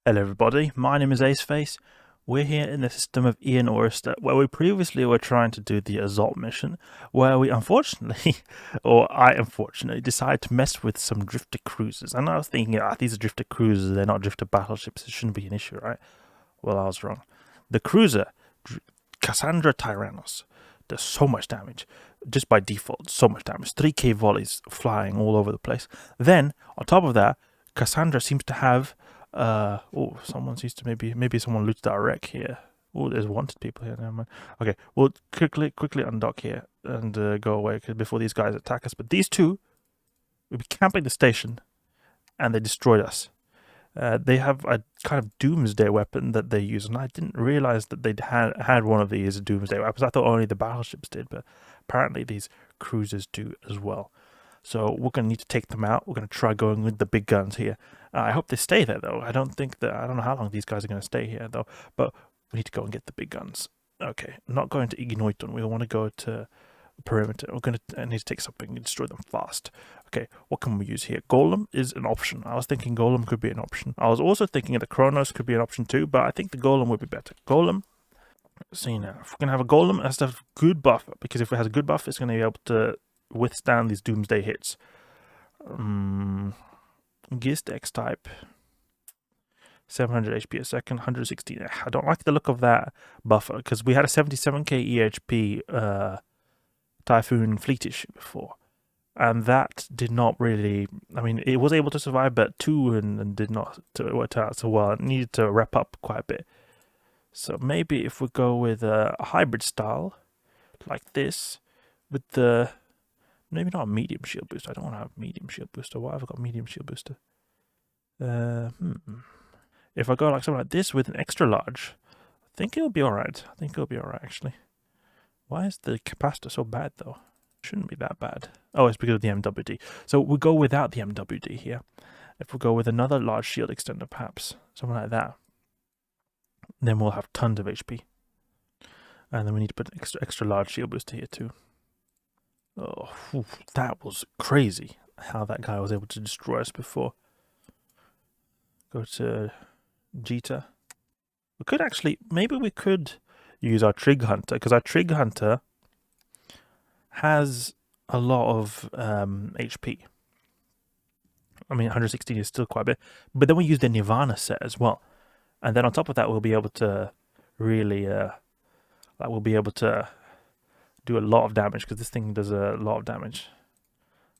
Hello everybody, my name is Aceface. We're here in the system of Ian Oyster, where we previously were trying to do the Assault mission, where we unfortunately, or I unfortunately, decided to mess with some drifter cruisers. And I was thinking, these are drifter cruisers, they're not drifter battleships, it shouldn't be an issue, right? Well, I was wrong. The cruiser, Cassandra Tyrannos, does so much damage, just by default, so much damage. 3k volleys flying all over the place. Then, on top of that, Cassandra seems to have someone seems to maybe someone looted our wreck here. Oh, there's wanted people here. Never mind. Okay, we'll quickly undock here and go away before these guys attack us. But these two will be camping the station, and they destroyed us. They have a kind of doomsday weapon that they use, and I didn't realize that they had one of these doomsday weapons. I thought only the battleships did, but apparently these cruisers do as well. So we're going to need to take them out. We're going to try going with the big guns here. I hope they stay there, though. I don't know how long these guys are going to stay here, though. But we need to go and get the big guns. Okay, I'm not going to Igniton. We want to go to Perimeter. We're going to need to take something and destroy them fast. Okay, what can we use here? Golem is an option. I was thinking Golem could be an option. I was also thinking the Kronos could be an option too, but I think the Golem would be better. Golem. See now, if we're going to have a Golem, it has to have a good buff, because if it has a good buff, it's going to be able to withstand these doomsday hits. Gist X type, 700 HP a second, 116. I don't like the look of that buffer, because we had a 77k EHP Typhoon Fleet Issue before, and that did not really, I mean, it was able to survive, but 2 and did not work out so well. It needed to rep up quite a bit. So maybe if we go with a hybrid style like this, with the maybe not a medium shield booster. I don't want to have medium shield booster. Why have I got medium shield booster? If I go like something like this with an extra large, I think it'll be alright. Actually. Why is the capacitor so bad though? Shouldn't be that bad. Oh, it's because of the MWD. So we'll go without the MWD here. If we go with another large shield extender, perhaps something like that, then we'll have tons of HP. And then we need to put an extra large shield booster here too. Oh, that was crazy how that guy was able to destroy us before. Go to Jita. We could actually, maybe we could use our Trig Hunter, because our Trig Hunter has a lot of HP. I mean, 116 is still quite a bit, but then we use the Nirvana set as well. And then on top of that, we'll be able to really, do a lot of damage, because this thing does a lot of damage.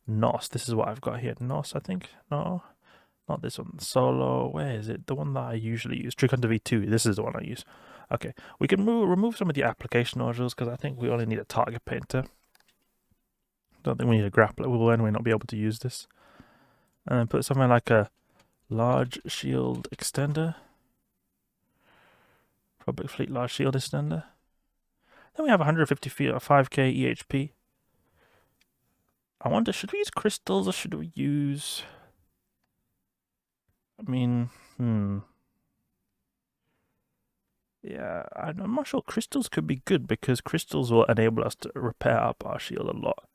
Nos, this is what I've got here. Nos, I think. No, not this one. Solo, where is it? The one that I usually use. Trick Hunter V2. This is the one I use. Okay, we can remove some of the application nodules, because I think we only need a target painter. Don't think we need a grappler. We will anyway not be able to use this. And then put something like a large shield extender. Public Fleet large shield extender. Then we have 155k EHP. I wonder, should we use crystals or should we use... I mean, yeah, I'm not sure. Crystals could be good, because crystals will enable us to repair up our shield a lot.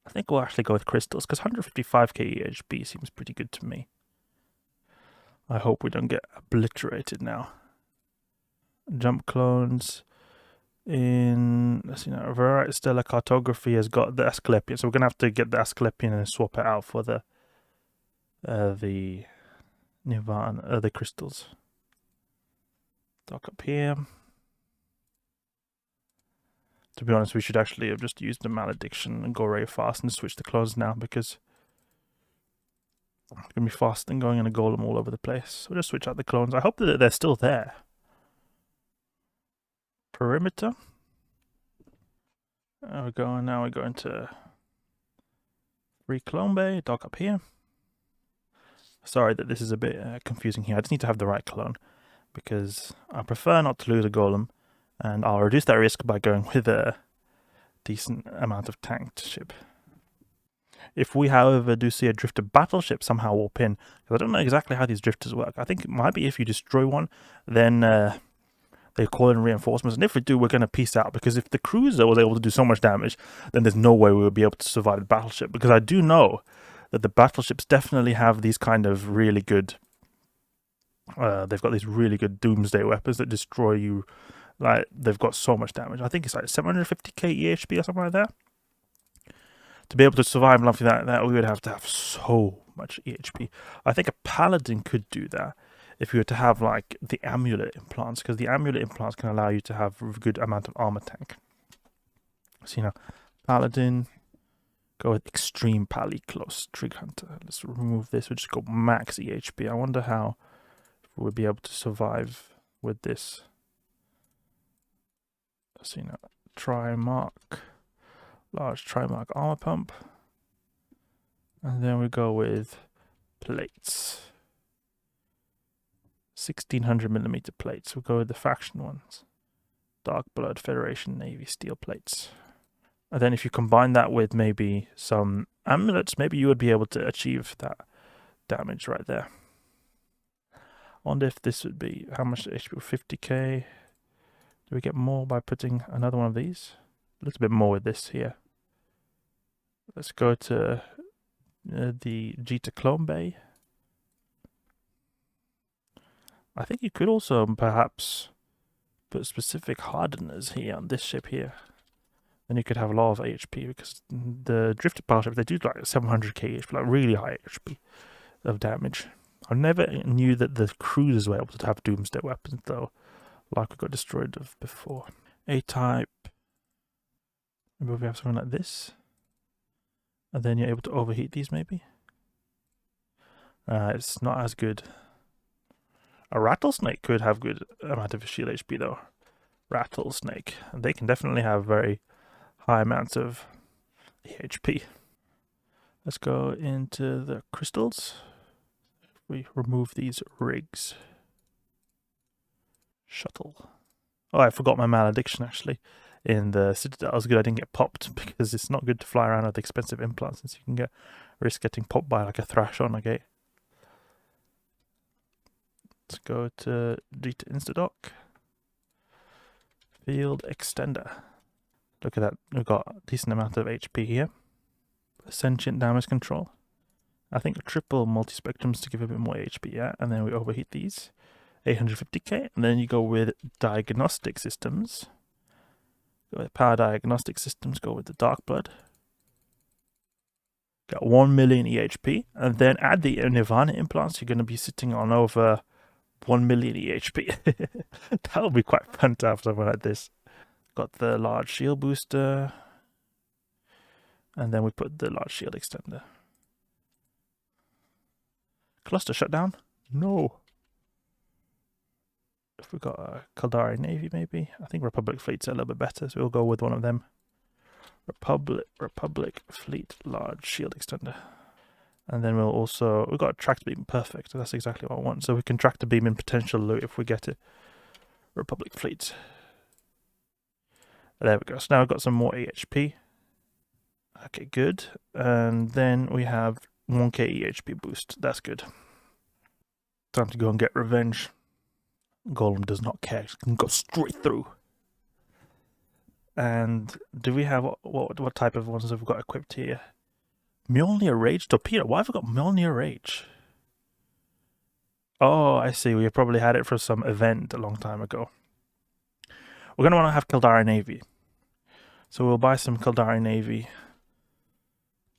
I think we'll actually go with crystals, because 155k EHP seems pretty good to me. I hope we don't get obliterated now. Jump clones in, let's see now, Variety Stellar Cartography has got the Asclepian, so we're going to have to get the Asclepian and swap it out for the Nirvana, the crystals. Dock up here. To be honest, we should actually have just used the Malediction and go very fast and switch the clones now, because it's going to be faster than going in a Golem all over the place. We'll just switch out the clones. I hope that they're still there. Perimeter. Now we're going to Clone Bay, dock up here. Sorry that this is a bit confusing here. I just need to have the right clone, because I prefer not to lose a Golem, and I'll reduce that risk by going with a decent amount of tanked ship. If we, however, do see a drifter battleship somehow warp in, because I don't know exactly how these drifters work. I think it might be if you destroy one, then they call in reinforcements, and if we do, we're going to peace out, because if the cruiser was able to do so much damage, then there's no way we would be able to survive the battleship, because I do know that the battleships definitely have these kind of really good They've got these really good doomsday weapons that destroy you. Like, they've got so much damage. I think it's like 750k EHP or something like that. To be able to survive something like that, we would have to have so much EHP. I think a paladin could do that if you were to have like the amulet implants, because the amulet implants can allow you to have a good amount of armor tank. So, you know, paladin, go with extreme pally close trig hunter. Let's remove this. We'll just go max EHP. I wonder how we would be able to survive with this. So, you know, Trimarch, large Trimarch armor pump, and then we go with plates. 1600mm plates. We'll go with the faction ones. Dark Blood, Federation, Navy, steel plates. And then if you combine that with maybe some amulets, maybe you would be able to achieve that damage right there. I wonder if this would be, how much HP? 50k. Do we get more by putting another one of these? A little bit more with this here. Let's go to the Jita Clone Bay. I think you could also perhaps put specific hardeners here on this ship here. Then you could have a lot of HP, because the drifted power ships, they do like 700k HP, like really high HP of damage. I never knew that the cruisers were able to have doomsday weapons though, like we got destroyed of before. A-type. Maybe we have something like this. And then you're able to overheat these maybe. It's not as good. A rattlesnake could have good amount of shield HP though. Rattlesnake. And they can definitely have very high amounts of HP. Let's go into the crystals. We remove these rigs. Shuttle. Oh, I forgot my malediction actually. In the Citadel, it was good I didn't get popped, because it's not good to fly around with expensive implants, since you can risk getting popped by like a thrash on a gate. Let's go to Insta-dock. Field extender. Look at that, we've got a decent amount of HP here. Sentient damage control. I think a triple multispectrums to give a bit more HP, yeah, and then we overheat these. 850k, and then you go with diagnostic systems. Go with power diagnostic systems, go with the Dark Blood. Got 1 million EHP, and then add the Nirvana implants, you're going to be sitting on over 1 million EHP. That would be quite fun to have something like this. Got the large shield booster, and then we put the large shield extender. Cluster shutdown? No. If we got a Caldari Navy, maybe. I think Republic Fleet's a little bit better, so we'll go with one of them. Republic Fleet large shield extender. And then we'll also, we've got a tractor beam, perfect. That's exactly what I want. So we can tractor beam in potential loot if we get it. Republic Fleet. There we go. So now we've got some more EHP. Okay, good. And then we have 1k EHP boost. That's good. Time to go and get revenge. Golem does not care. It can go straight through. And do we have what type of ones have we got equipped here? Mjolnir Rage Torpedo. Why have we got Mjolnir Rage? Oh, I see. We probably had it for some event a long time ago. We're going to want to have Caldari Navy. So we'll buy some Caldari Navy.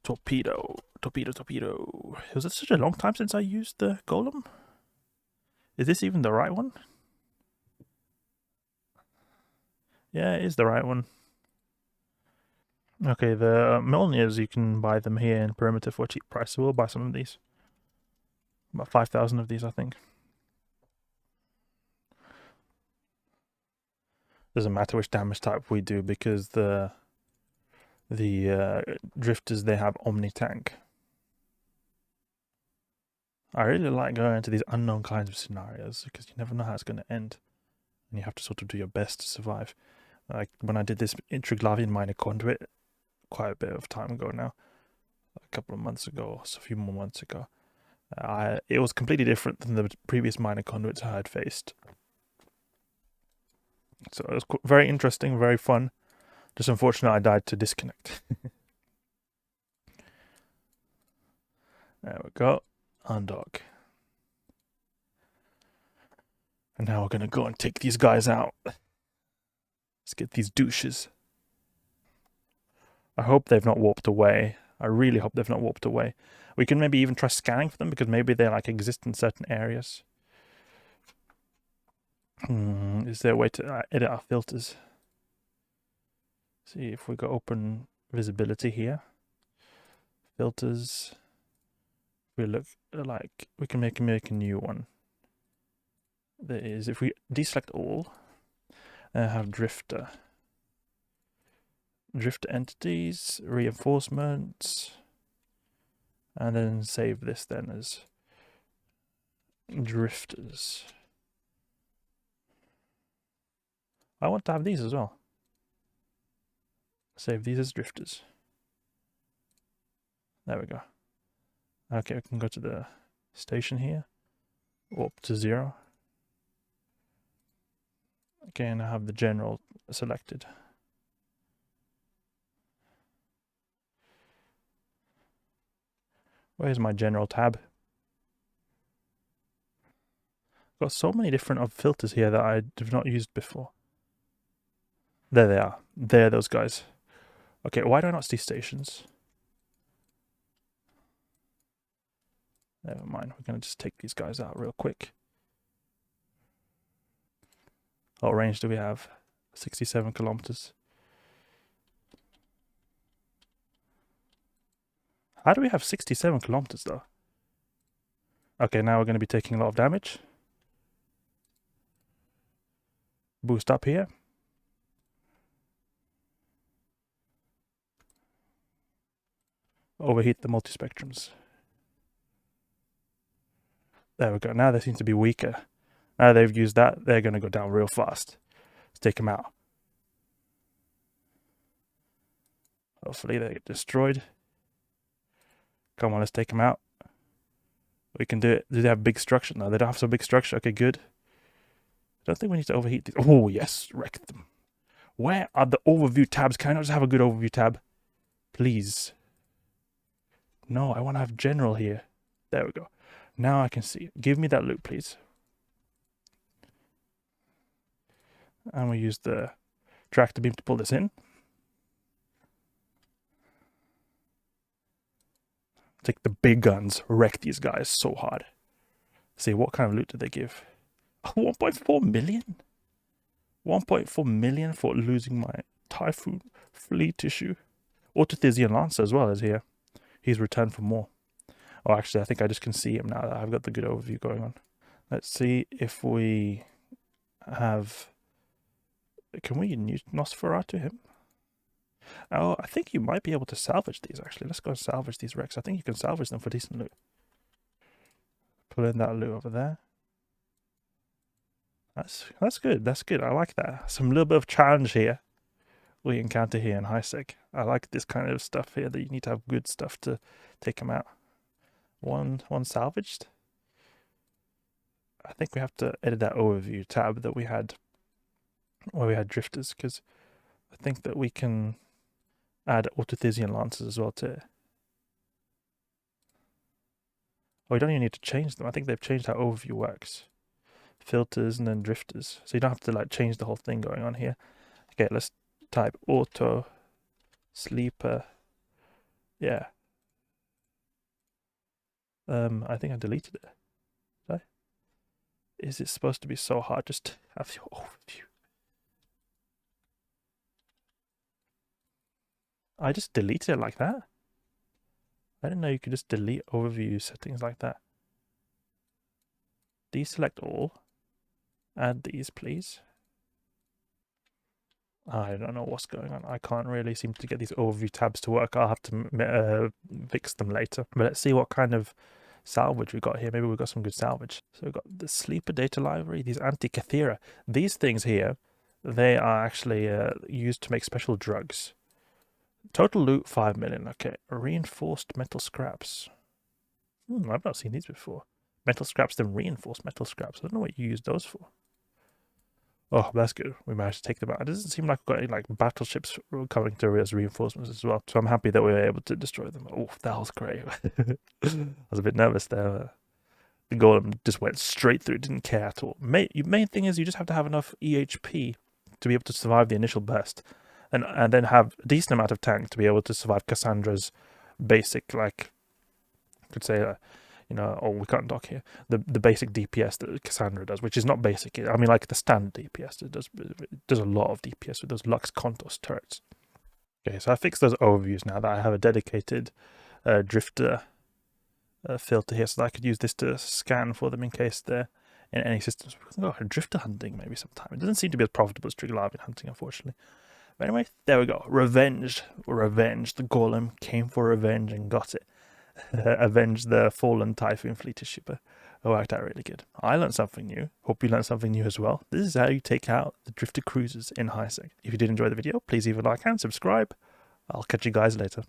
Torpedo. Was it such a long time since I used the Golem? Is this even the right one? Yeah, it is the right one. Okay, the Mjolnirs, you can buy them here in Perimeter for a cheap price, so we'll buy some of these. About 5,000 of these, I think. Doesn't matter which damage type we do, because the drifters, they have Omni Tank. I really like going into these unknown kinds of scenarios, because you never know how it's going to end. And you have to sort of do your best to survive. Like when I did this Intriglavian Minor Conduit quite a bit of time ago now, a couple of months ago, or a few more months ago, it was completely different than the previous Minor Conduits I had faced. So it was very interesting, very fun. Just unfortunate I died to disconnect. There we go. Undock. And now we're gonna go and take these guys out. Let's get these douches. I hope they've not warped away. I really hope they've not warped away. We can maybe even try scanning for them, because maybe they like exist in certain areas. Is there a way to edit our filters? See if we go open visibility here. Filters. We look like we can make a new one. There is, if we deselect all, have drifter. Drifter entities, reinforcements, and then save this then as drifters. I want to have these as well. Save these as drifters. There we go. Okay, we can go to the station here. Warp to 0. Okay, and I have the general selected. Where's my general tab? I've got so many different filters here that I have not used before. There they are. There, those guys. Okay, why do I not see stations? Never mind, we're going to just take these guys out real quick. What range do we have? 67 kilometers. How do we have 67 kilometers though? Okay, now we're going to be taking a lot of damage. Boost up here. Overheat the multispectrums. There we go. Now they seem to be weaker. Now they've used that, they're going to go down real fast. Let's take them out. Hopefully they get destroyed. Come on, let's take them out. We can do it. Do they have big structure? No, they don't have so big structure. Okay, good. I don't think we need to overheat these. Oh, yes, wreck them. Where are the overview tabs? Can I not just have a good overview tab? Please. No, I want to have general here. There we go. Now I can see. Give me that loot, please. And we use the tractor beam to pull this in. Take the big guns, wreck these guys so hard. See, what kind of loot did they give? 1.4 million? 1.4 million for losing my Typhoon Fleet Issue. Autothysian Lancer as well is here. He's returned for more. Oh, actually, I think I just can see him now that I've got the good overview going on. Let's see if we have... Can we use Nosferatu him? Oh, I think you might be able to salvage these, actually. Let's go and salvage these wrecks. I think you can salvage them for decent loot. Pull in that loot over there. That's good. That's good. I like that. Some little bit of challenge here we encounter here in HiSec. I like this kind of stuff here, that you need to have good stuff to take them out. One salvaged. I think we have to edit that overview tab that we had where we had drifters, because I think that we can add Autothysian Lancers as well too. Oh, we don't even need to change them. I think they've changed how overview works. Filters and then drifters. So you don't have to like change the whole thing going on here. Okay, let's type auto sleeper. Yeah. I think I deleted it. Did I? Is it supposed to be so hard just to have your overview? I just deleted it like that. I didn't know you could just delete overview settings like that. Deselect all. Add these, please. I don't know what's going on. I can't really seem to get these overview tabs to work. I'll have to fix them later. But let's see what kind of salvage we got here. Maybe we've got some good salvage. So we've got the sleeper data library, these anti-cathera. These things here, they are actually used to make special drugs. Total loot 5 million. Okay, reinforced metal scraps. I've not seen these before. Metal scraps, then reinforced metal scraps. I don't know what you use those for. Oh, that's good. We managed to take them out. It doesn't seem like we've got any like battleships coming through as reinforcements as well. So I'm happy that we were able to destroy them. Oh, that was great. I was a bit nervous there. The Golem just went straight through, didn't care at all. Main thing is you just have to have enough EHP to be able to survive the initial burst, and then have a decent amount of tank to be able to survive Cassandra's basic, like, I could say, oh, we can't dock here. The basic DPS that Cassandra does, which is not basic. I mean, like the standard DPS. It does a lot of DPS with those Lux Contos turrets. Okay, so I fixed those overviews now that I have a dedicated drifter filter here, so that I could use this to scan for them in case they're in any systems. We can go drifter hunting maybe sometime. It doesn't seem to be as profitable as Trigger Larvae hunting, unfortunately. But anyway, there we go. Revenge. The Golem came for revenge and got it. Avenged the fallen Typhoon Fleet Issue. It worked out really good. I learned something new. Hope you learned something new as well. This is how you take out the drifter cruisers in high sec. If you did enjoy the video, please leave a like and subscribe. I'll catch you guys later.